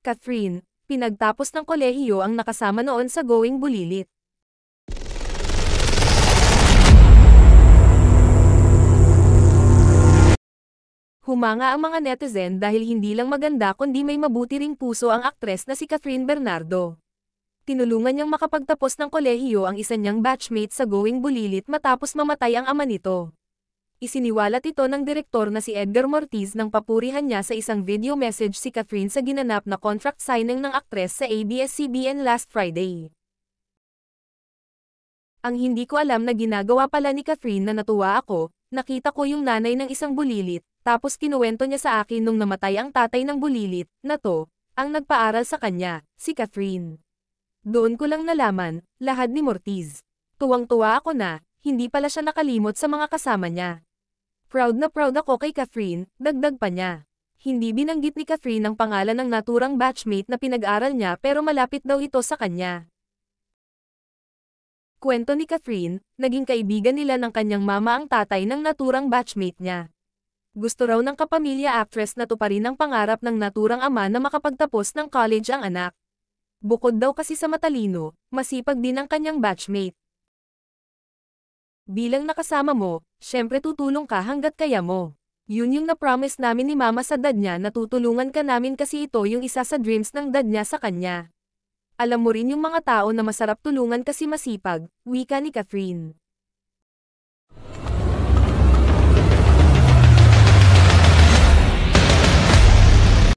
Catherine, pinagtapos ng kolehiyo ang nakasama noon sa Going Bulilit. Humanga ang mga netizen dahil hindi lang maganda kundi may mabuti ring puso ang aktres na si Catherine Bernardo. Tinulungan niyang makapagtapos ng kolehiyo ang isa niyang batchmate sa Going Bulilit matapos mamatay ang ama nito. Isiniwalat ito ng direktor na si Edgar Mortiz nang papurihan niya sa isang video message si Catherine sa ginanap na contract signing ng aktres sa ABS-CBN last Friday. Ang hindi ko alam na ginagawa pala ni Catherine na natuwa ako, nakita ko yung nanay ng isang bulilit, tapos kinuwento niya sa akin nung namatay ang tatay ng bulilit, na to, ang nagpaaral sa kanya, si Catherine. Doon ko lang nalaman, lahad ni Mortiz. Tuwang-tuwa ako na, hindi pala siya nakalimot sa mga kasama niya. Proud na proud ako kay Catherine, dagdag pa niya. Hindi binanggit ni Catherine ang pangalan ng naturang batchmate na pinag-aral niya pero malapit daw ito sa kanya. Kwento ni Catherine, naging kaibigan nila ng kanyang mama ang tatay ng naturang batchmate niya. Gusto raw ng kapamilya actress na tuparin ang pangarap ng naturang ama na makapagtapos ng college ang anak. Bukod daw kasi sa matalino, masipag din ang kanyang batchmate. Bilang nakasama mo, syempre tutulong ka hanggat kaya mo. Yun yung na-promise namin ni mama sa dad niya na tutulungan ka namin kasi ito yung isa sa dreams ng dad niya sa kanya. Alam mo rin yung mga tao na masarap tulungan kasi masipag, wika ni Catherine.